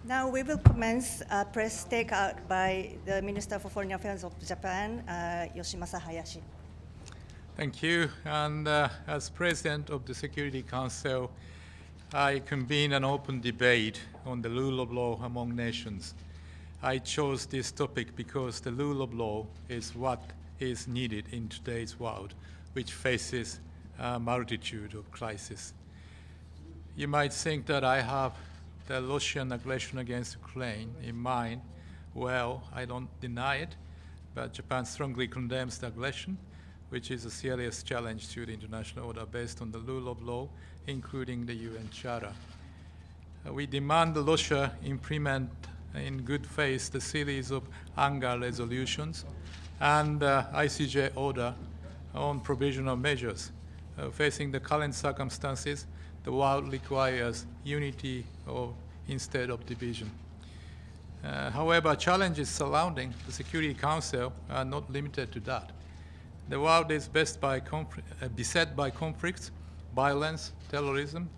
Now we will commence a press stakeout by the Minister for Foreign Affairs of Japan, Yoshimasa Hayashi. Thank you. And as President of the Security Council, I convene an open debate on the rule of law among nations. I chose this topic because the rule of law is what is needed in today's world, which faces a multitude of crises. You might think that I have the Russian aggression against Ukraine in mind. Well, I don't deny it, but Japan strongly condemns the aggression, which is a serious challenge to the international order based on the rule of law, including the UN Charter. We demand that Russia implement in good faith the series of anger resolutions and ICJ order on provisional measures. Facing the current circumstances, the world requires unity instead of division. However, challenges surrounding the Security Council are not limited to that. The world is beset by conflicts, violence, terrorism,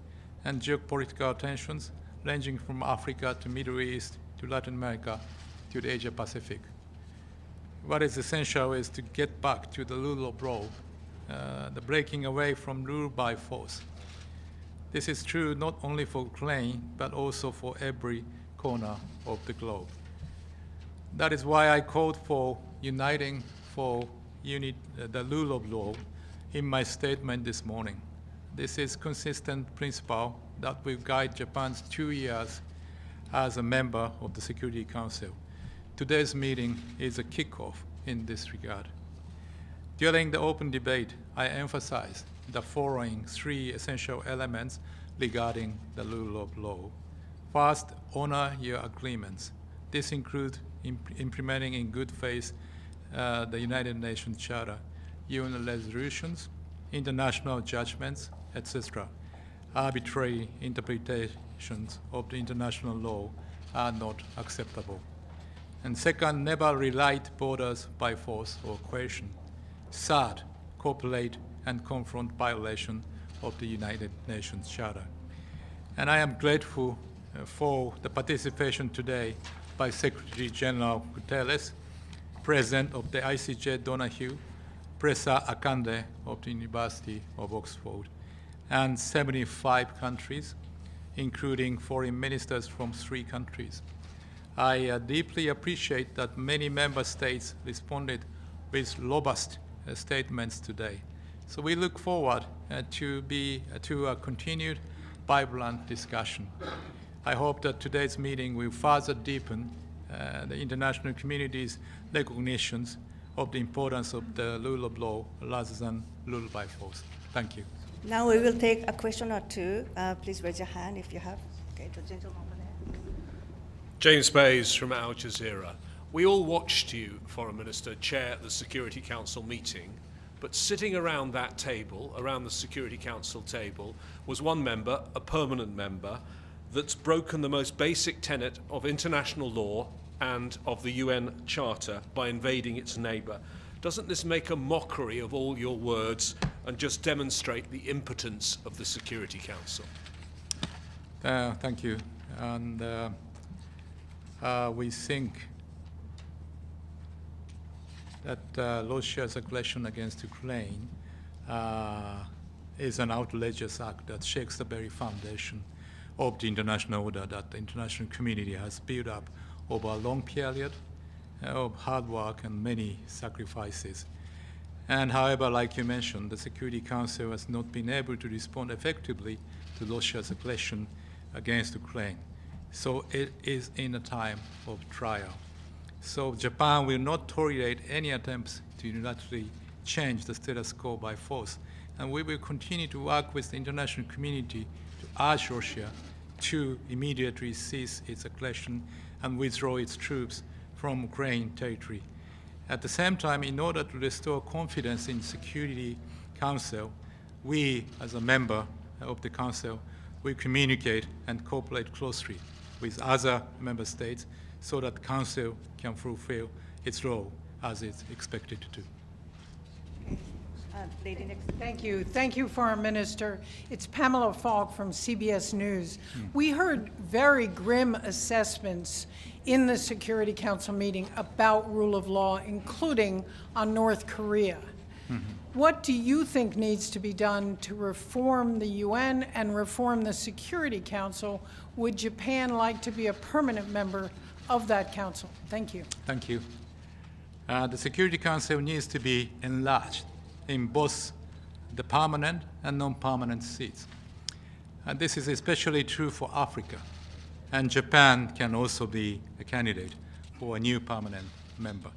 and geopolitical tensions ranging from Africa to Middle East to Latin America to the Asia Pacific. What is essential is to get back to the rule of law, the breaking away from rule by force. This is true not only for Ukraine, but also for every corner of the globe. That is why I called for uniting for the rule of law in my statement this morning. This is consistent principle that will guide Japan's 2 years as a member of the Security Council. Today's meeting is a kickoff in this regard. During the open debate, I emphasized the following 3 essential elements regarding the rule of law. First, honor your agreements. This includes implementing in good faith the United Nations Charter, UN resolutions, international judgments, etc. Arbitrary interpretations of the international law are not acceptable. And second, never relight borders by force or coercion. Third, cooperate and confront violation of the United Nations Charter. And I am grateful for the participation today by Secretary General Guterres, President of the ICJ Donahue, Professor Akande of the University of Oxford, and 75 countries, including foreign ministers from 3 countries. I deeply appreciate that many member states responded with robust statements today. So we look forward to a continued vibrant discussion. I hope that today's meeting will further deepen the international community's recognitions of the importance of the rule of law rather than rule by force. Thank you. Now we will take a question or 2. Please raise your hand if you have. Okay, the gentleman over there. James Bays from Al Jazeera. We all watched you, Foreign Minister, chair the Security Council meeting, but sitting around that table, around the Security Council table, was one member, a permanent member, that's broken the most basic tenet of international law and of the UN Charter by invading its neighbour. Doesn't this make a mockery of all your words and just demonstrate the impotence of the Security Council? Thank you. And we think that Russia's aggression against Ukraine is an outrageous act that shakes the very foundation of the international order that the international community has built up over a long period of hard work and many sacrifices. And however, like you mentioned, the Security Council has not been able to respond effectively to Russia's aggression against Ukraine. So it is in a time of trial. So Japan will not tolerate any attempts to unilaterally change the status quo by force. And we will continue to work with the international community to urge Russia to immediately cease its aggression and withdraw its troops from Ukraine territory. At the same time, in order to restore confidence in the Security Council, we, as a member of the Council, will communicate and cooperate closely with other member states so that the Council can fulfill its role as it's expected to do. Lady next. Thank you. Thank you, Foreign Minister. It's Pamela Falk from CBS News. We heard very grim assessments in the Security Council meeting about rule of law, including on North Korea. What do you think needs to be done to reform the UN and reform the Security Council? Would Japan like to be a permanent member of that council? Thank you. Thank you. The Security Council needs to be enlarged in both the permanent and non-permanent seats. And this is especially true for Africa. And Japan can also be a candidate for a new permanent member.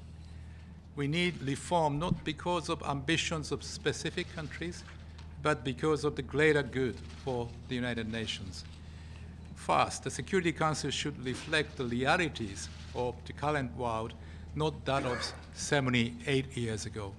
We need reform not because of ambitions of specific countries, but because of the greater good for the United Nations. First, the Security Council should reflect the realities of the current world, not that of 78 years ago.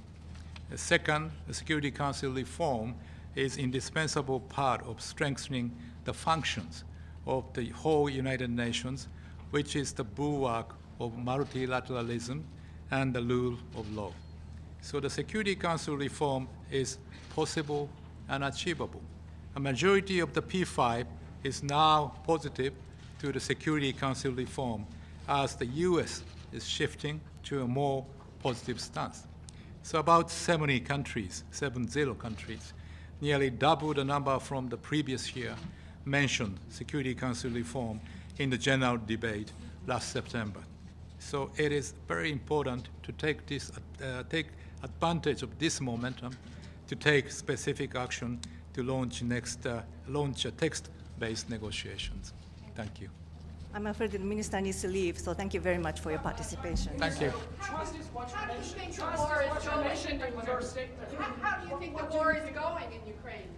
Second, the Security Council reform is an indispensable part of strengthening the functions of the whole United Nations, which is the bulwark of multilateralism and the rule of law. So the Security Council reform is possible and achievable. A majority of the P5 is now positive to the Security Council reform as the US is shifting to a more positive stance. So about 70 countries, 70 countries, nearly double the number from the previous year, mentioned Security Council reform in the general debate last September. So it is very important to take advantage of this momentum to take specific action to launch text-based negotiations. Thank you. I'm afraid the minister needs to leave, so thank you very much for your participation. Thank you. How do you think the war is going in Ukraine?